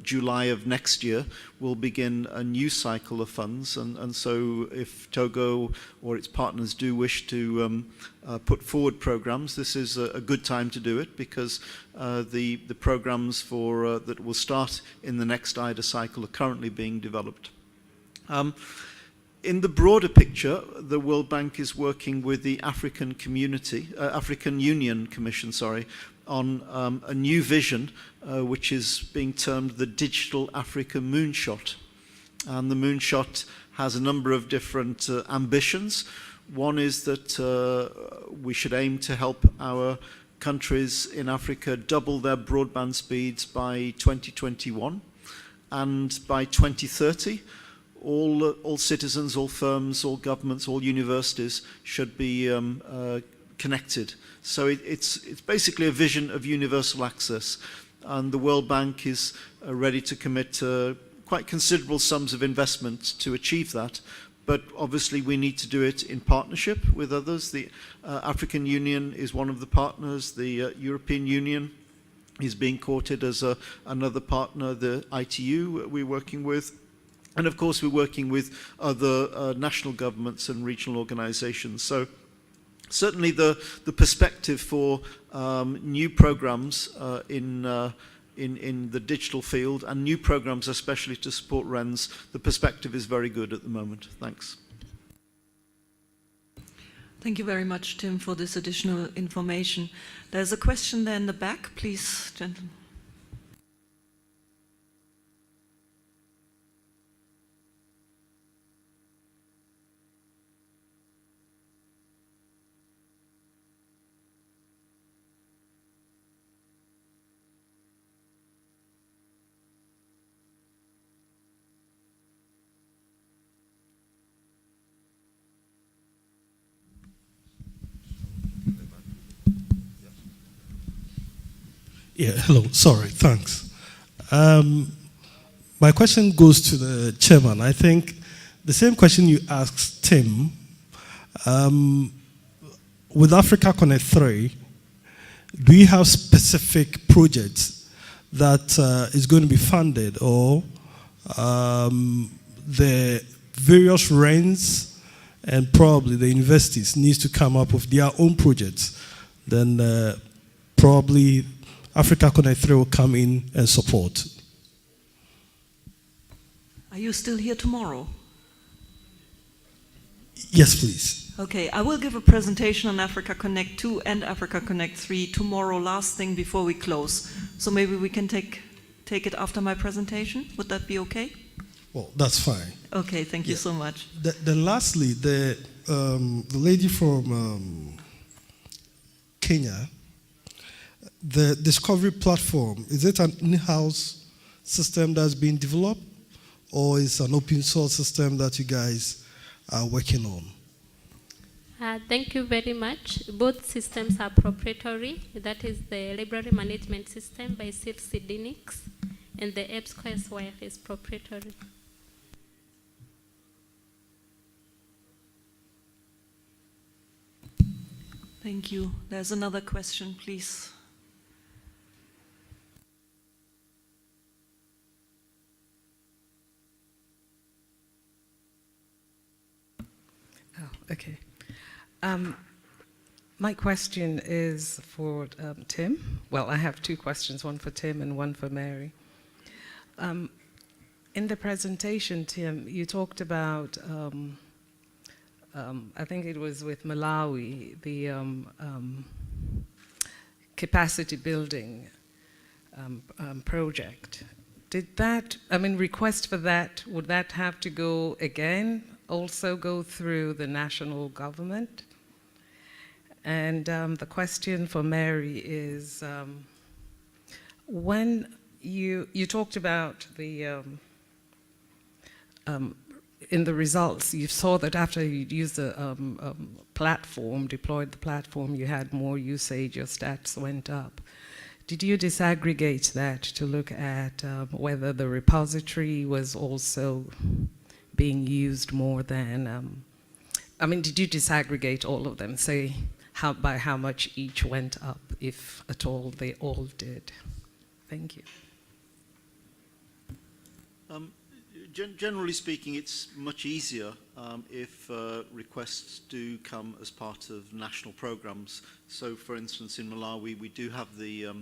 July of next year, we'll begin a new cycle of funds. And so if Togo or its partners do wish to put forward programs, this is a good time to do it, because the programs for that will start in the next IDA cycle are currently being developed. In the broader picture, the World Bank is working with the African Union Commission, on a new vision which is being termed the Digital Africa Moonshot. And the moonshot has a number of different ambitions. One is that we should aim to help our countries in Africa double their broadband speeds by 2021, and by 2030, all citizens, all firms, all governments, all universities should be connected. So it's basically a vision of universal access, and the World Bank is ready to commit quite considerable sums of investment to achieve that. But obviously we need to do it in partnership with others. The African Union is one of the partners. The European Union is being courted as another partner. The ITU we're working with. And of course we're working with other national governments and regional organizations. So certainly the perspective for new programs in the digital field, and new programs especially to support RENs, the perspective is very good at the moment. Thanks. Thank you very much, Tim, for this additional information. There's a question there in the back, please, gentlemen. Yeah, hello, sorry, thanks. My question goes to the chairman. I think the same question you asked Tim, with Africa Connect 3, do you have specific projects that is going to be funded, or the various RENs and probably the universities needs to come up with their own projects? Then probably Africa Connect 3 will come in and support. Are you still here tomorrow? Yes, please. Okay, I will give a presentation on Africa Connect 2 and Africa Connect 3 tomorrow, last thing before we close. So maybe we can take it after my presentation. Would that be okay? Well, that's fine. Okay, thank you so much. Then lastly, the lady from Kenya, the Discovery platform, is it an in-house system that's being developed, or is it an open source system that you guys are working on? Thank you very much. Both systems are proprietary. That is the library management system by Sidinix, and the EBSCO is proprietary. Thank you. There's another question, please. Oh, okay. My question is for Tim. Well, I have two questions, one for Tim and one for Mary. In the presentation, Tim, you talked about, I think it was with Malawi, the capacity building project. Did that, I mean, request for that, would that have to go again, also go through the national government? And the question for Mary is, when you talked about the, in the results, you saw that after you used the platform, deployed the platform, you had more usage, your stats went up. Did you disaggregate that to look at whether the repository was also being used more than, I mean, did you disaggregate all of them, say by how much each went up, if at all they all did? Thank you. Generally speaking, it's much easier if requests do come as part of national programs. So, for instance, in Malawi, we do have the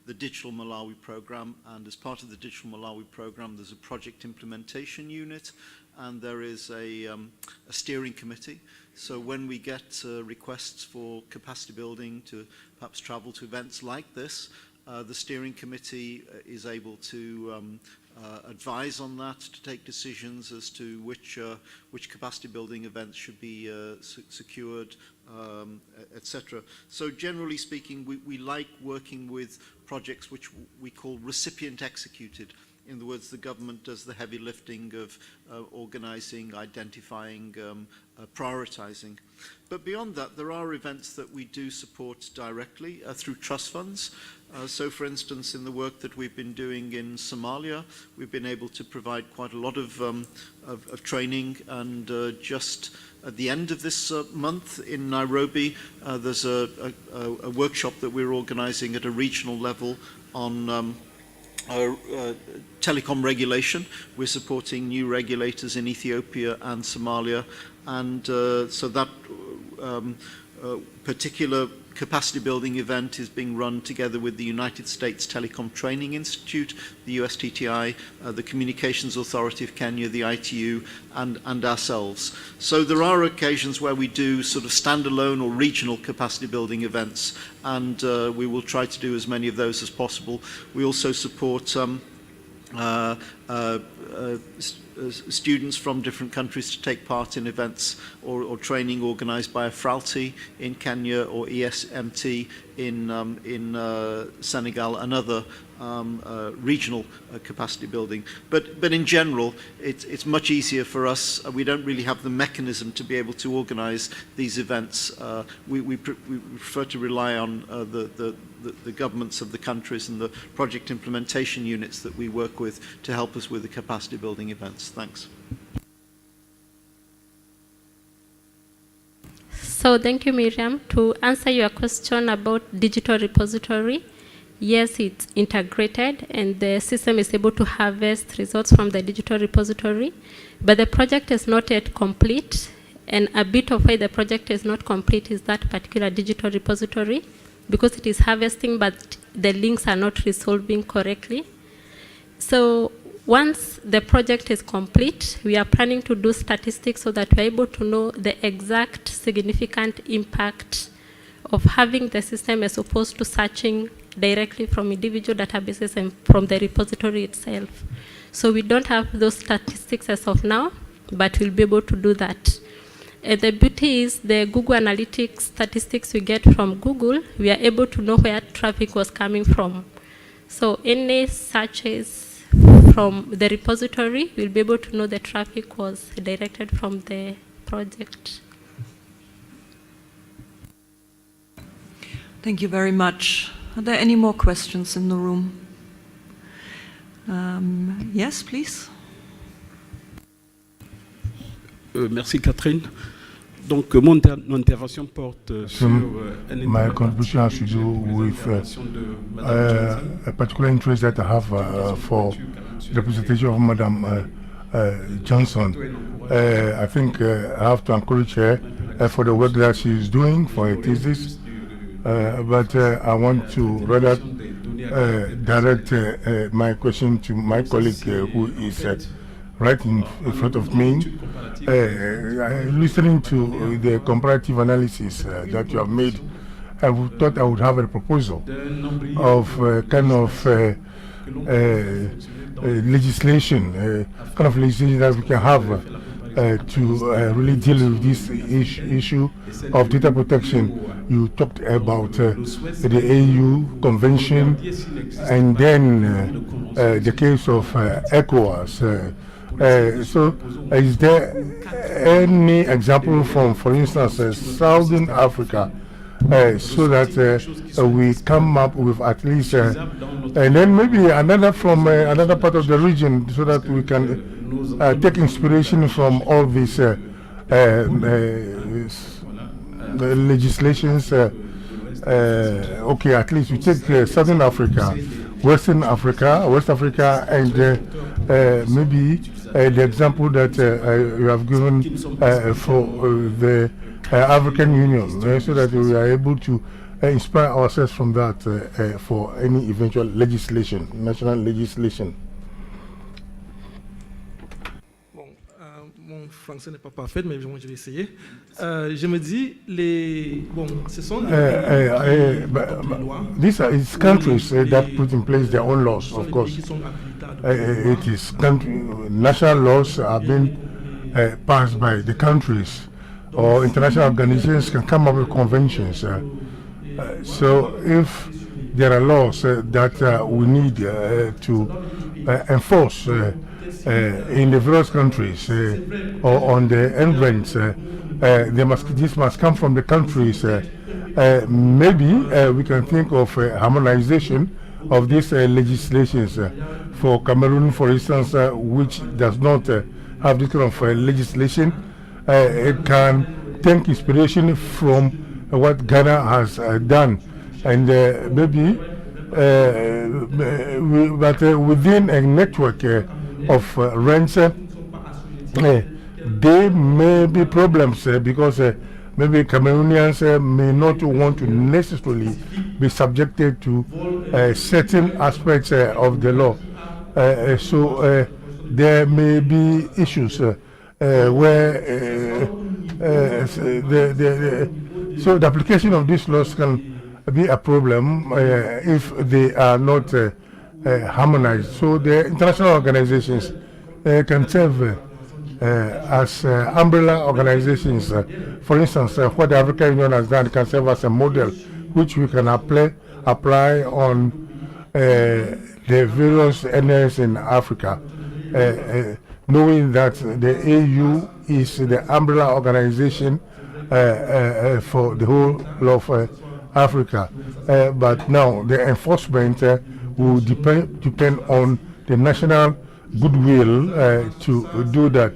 Digital Malawi program, and as part of the Digital Malawi program, there's a project implementation unit, and there is a steering committee. So when we get requests for capacity building to perhaps travel to events like this, the steering committee is able to advise on that, to take decisions as to which capacity building events should be secured, etc. So generally speaking, we like working with projects which we call recipient executed. In other words, the government does the heavy lifting of organizing, identifying, prioritizing. But beyond that, there are events that we do support directly through trust funds. So, for instance, in the work that we've been doing in Somalia, we've been able to provide quite a lot of training, and just at the end of this month in Nairobi, there's a workshop that we're organizing at a regional level on telecom regulation. We're supporting new regulators in Ethiopia and Somalia, and so that particular capacity building event is being run together with the United States Telecom Training Institute, the USTTI, the Communications Authority of Kenya, the ITU, and ourselves. So there are occasions where we do sort of standalone or regional capacity building events, and we will try to do as many of those as possible. We also support students from different countries to take part in events or training organized by AFRALTI in Kenya or ESMT in Senegal, and other regional capacity building. But in general, it's much easier for us. We don't really have the mechanism to be able to organize these events. We prefer to rely on the governments of the countries and the project implementation units that we work with to help us with the capacity building events. Thanks. So thank you, Miriam. To answer your question about digital repository, yes, it's integrated and the system is able to harvest results from the digital repository, but the project is not yet complete, and a bit of why the project is not complete is that particular digital repository, because it is harvesting but the links are not resolving correctly. So once the project is complete, we are planning to do statistics so that we're able to know the exact significant impact of having the system as opposed to searching directly from individual databases and from the repository itself. So we don't have those statistics as of now, but we'll be able to do that. The beauty is the Google Analytics statistics we get from Google, we are able to know where traffic was coming from. So any searches from the repository, we'll be able to know the traffic was directed from the project. Thank you very much. Are there any more questions in the room? Yes, please. Merci Catherine. Donc mon intervention porte sur my contribution has to do with a particular interest that I have for the representation of Madam Johnson. I think I have to encourage her for the work that she is doing for her thesis, but I want to rather direct my question to my colleague who is right in front of me. Listening to the comparative analysis that you have made, I thought I would have a proposal of kind of legislation, that we can have to really deal with this issue of data protection. You talked about the AU convention, and then the case of ECOWAS. So, is there any example from, for instance, Southern Africa, so that we come up with at least, and then maybe another from another part of the region, so that we can take inspiration from all these legislations? Okay, at least we take Southern Africa, West Africa, and maybe the example that you have given for the African Union, so that we are able to inspire ourselves from that for any eventual legislation, national legislation. Mon français n'est pas parfait, mais je vais essayer. Je me dis, ce sont these are countries that put in place their own laws, of course. It is national laws have been passed by the countries, or international organizations can come up with conventions. So if there are laws that we need to enforce in the various countries or on the entrance, this must come from the countries. Maybe we can think of harmonization of these legislations. For Cameroon, for instance, which does not have this kind of legislation, it can take inspiration from what Ghana has done, and maybe but within a network of rents, there may be problems because maybe Cameroonians may not want to necessarily be subjected to certain aspects of the law. So there may be issues where so the application of these laws can be a problem if they are not harmonized. So the international organizations can serve as umbrella organizations. For instance, what the African Union has done can serve as a model which we can apply on the various areas in Africa, knowing that the AU is the umbrella organization for the whole of Africa. But now the enforcement will depend on the national goodwill to do that.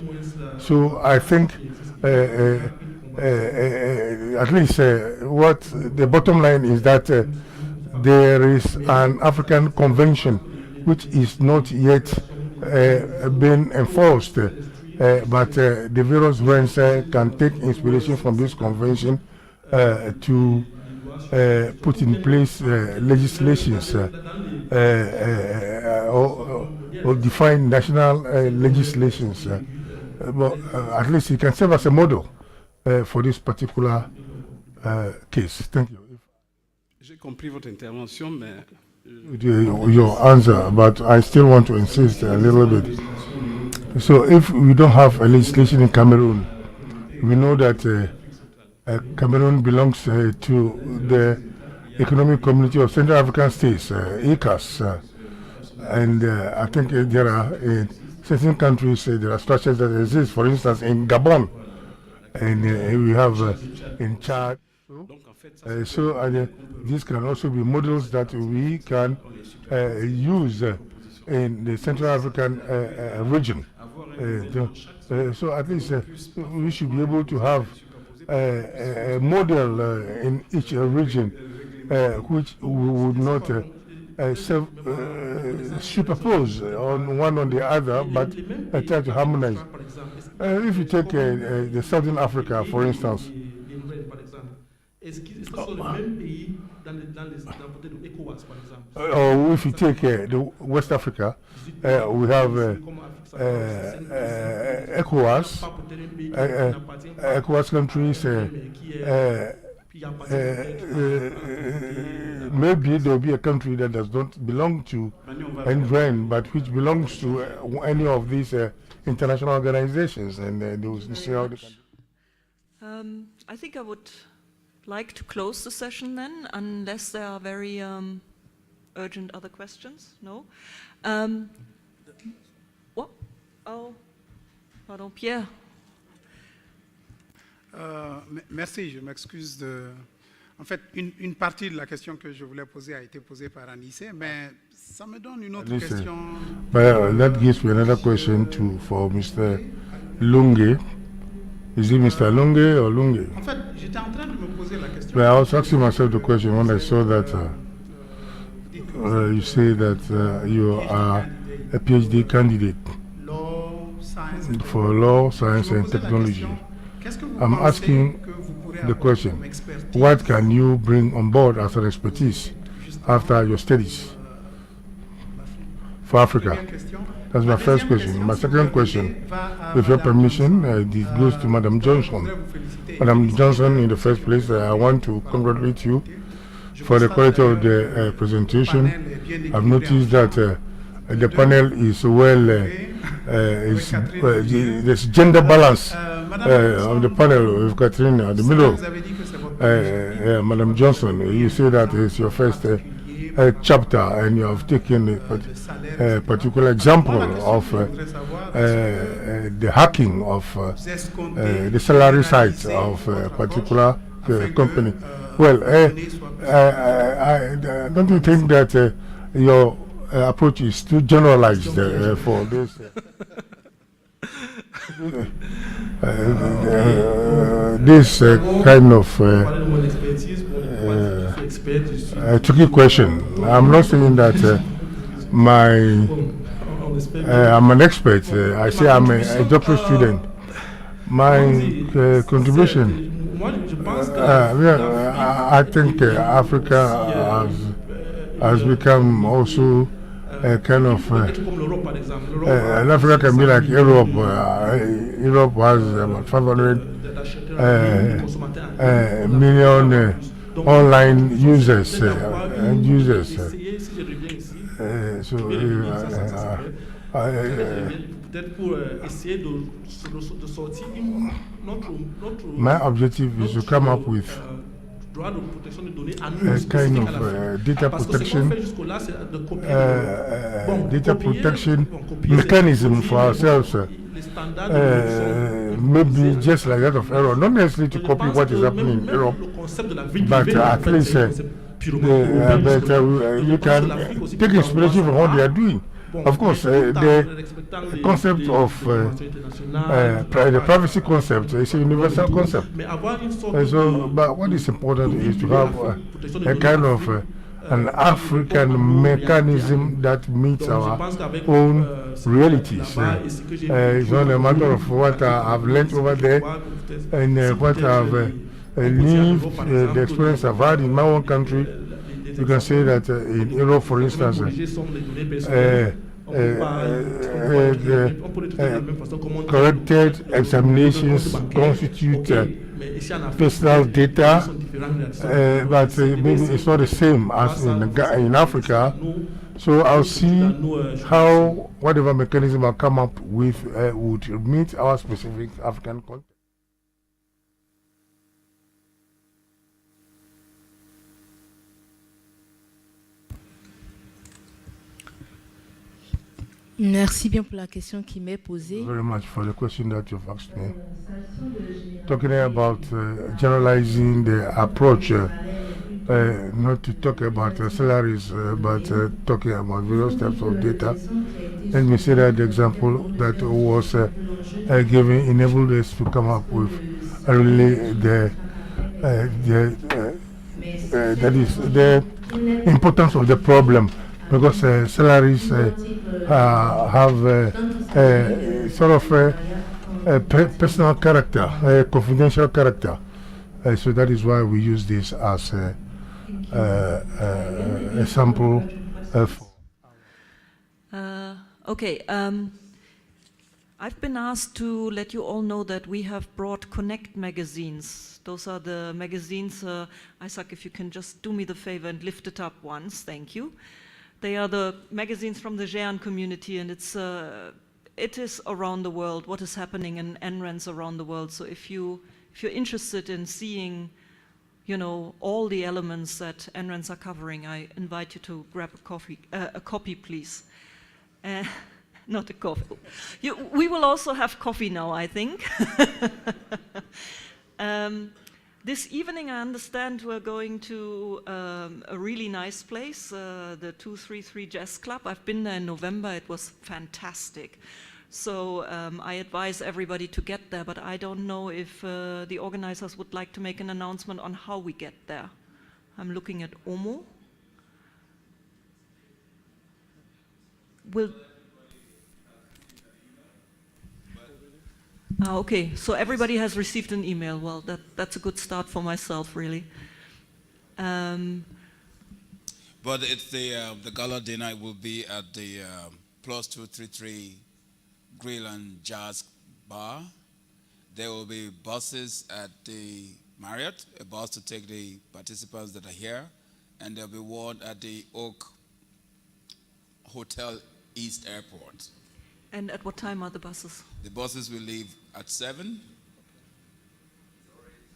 So I think at least what the bottom line is that there is an African convention which is not yet been enforced, but the various brands can take inspiration from this convention to put in place legislations or define national legislations. But at least it can serve as a model for this particular case. Thank you. J'ai compris votre intervention, mais your answer, but I still want to insist a little bit. So if we don't have a legislation in Cameroon, we know that Cameroon belongs to the Economic Community of Central African States, ECAS, and I think there are in certain countries there are structures that exist. For instance, in Gabon, and we have in Chad. These can also be models that we can use in the Central African region. So at least we should be able to have a model in each region which we would not superpose on one on the other, but try to harmonize. If you take the Southern Africa, for instance, or if you take the West Africa, we have ECOWAS countries. Maybe there will be a country that does not belong to Ngure, but which belongs to any of these international organizations, and they will see how they can. I think I would like to close the session then, unless there are very urgent other questions. No? What? Oh, pardon, Pierre. Merci, je m'excuse de... En fait, une partie de la question que je voulais poser a été posée par Anissé, mais ça me donne une autre question. That gives me another question for Mr. Lunge. Is it Mr. Lunge or Lunge? En fait, j'étais en train de me poser la question. But I was asking myself the question when I saw that you say that you are a PhD candidate for law, science, and technology. I'm asking the question, what can you bring on board as an expertise after your studies for Africa? That's my first question. My second question, with your permission, this goes to Madam Johnson. Madam Johnson, in the first place, I want to congratulate you for the quality of the presentation. I've noticed that the panel is there's gender balance of the panel with Catherine at the middle. Madam Johnson, you say that it's your first chapter, and you have taken a particular example of the hacking of the salary sites of a particular company. Well, don't you think that your approach is too generalized for this? This kind of tricky question. I'm not saying that I'm an expert. I say I'm a doctoral student. My contribution, I think Africa has become also a kind of Africa can be like Europe. Europe has about 500 million online users and users. My objective is to come up with a kind of data protection mechanism for ourselves. Maybe just like that of Europe, not necessarily to copy what is happening in Europe, but at least you can take inspiration from what they are doing. Of course, the concept of the privacy concept is a universal concept. But what is important is to have a kind of an African mechanism that meets our own realities. It's not a matter of what I've learned over there and what I've lived, the experience I've had in my own country. You can say that in Europe, for instance, corrected examinations constitute personal data, but maybe it's not the same as in Africa. So I'll see how whatever mechanism I come up with would meet our specific African context. Merci bien pour la question qui m'est posée. Very much for the question that you've asked me. talking about generalizing the approach, not to talk about salaries, but talking about various types of data. Let me say that the example that was given enabled us to come up with really that is the importance of the problem, because salaries have sort of a personal character, a confidential character. So that is why we use this as a sample. Okay. I've been asked to let you all know that we have brought Connect magazines. Those are the magazines. Isaac, if you can just do me the favor and lift it up once, thank you. They are the magazines from the Jean community, and it is around the world, what is happening in NRANs around the world. So if you're interested in seeing, you know, all the elements that NRANs are covering, I invite you to grab a copy, please. Not a coffee. We will also have coffee now, I think. This evening, I understand we're going to a really nice place, the 233 Jazz Club. I've been there in November. It was fantastic. So I advise everybody to get there, but I don't know if the organizers would like to make an announcement on how we get there. I'm looking at Omo. Okay, so everybody has received an email. Well, that's a good start for myself, really. But it's the gala dinner will be at the Plus 233 Grill and Jazz Bar. There will be buses at the Marriott, a bus to take the participants that are here, and there'll be one at the Oak Hotel East Airport. And at what time are the buses? The buses will leave at 7.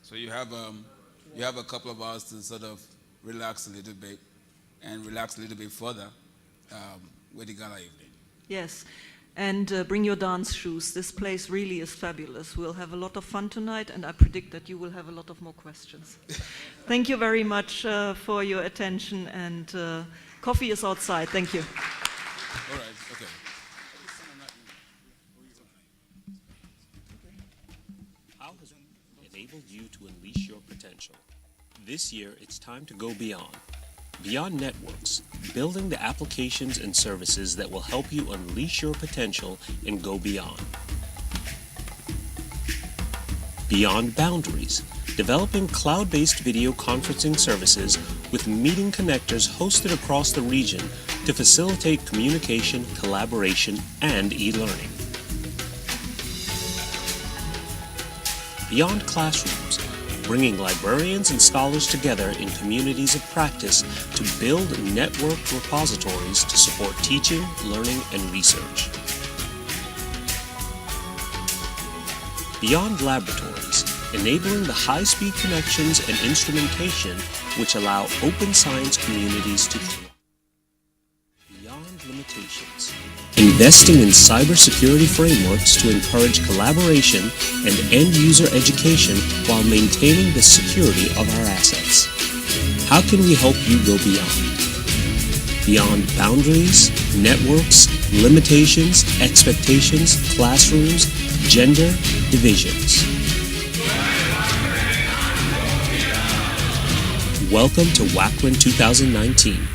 So you have a couple of hours to sort of relax a little bit and relax a little bit further with the gala evening. Yes, and bring your dance shoes. This place really is fabulous. We'll have a lot of fun tonight, and I predict that you will have a lot of more questions. Thank you very much for your attention, and coffee is outside. Thank you. All right, okay. How has it enabled you to unleash your potential? This year, it's time to go beyond. Beyond networks, building the applications and services that will help you unleash your potential and go beyond. Beyond boundaries, developing cloud-based video conferencing services with meeting connectors hosted across the region to facilitate communication, collaboration, and e-learning. Beyond classrooms, bringing librarians and scholars together in communities of practice to build networked repositories to support teaching, learning, and research. Beyond laboratories, enabling the high-speed connections and instrumentation which allow open science communities to thrive. Beyond limitations, investing in cybersecurity frameworks to encourage collaboration and end-user education while maintaining the security of our assets. How can we help you go beyond? Beyond boundaries, networks, limitations, expectations, classrooms, gender, divisions. Welcome to WACREN 2019.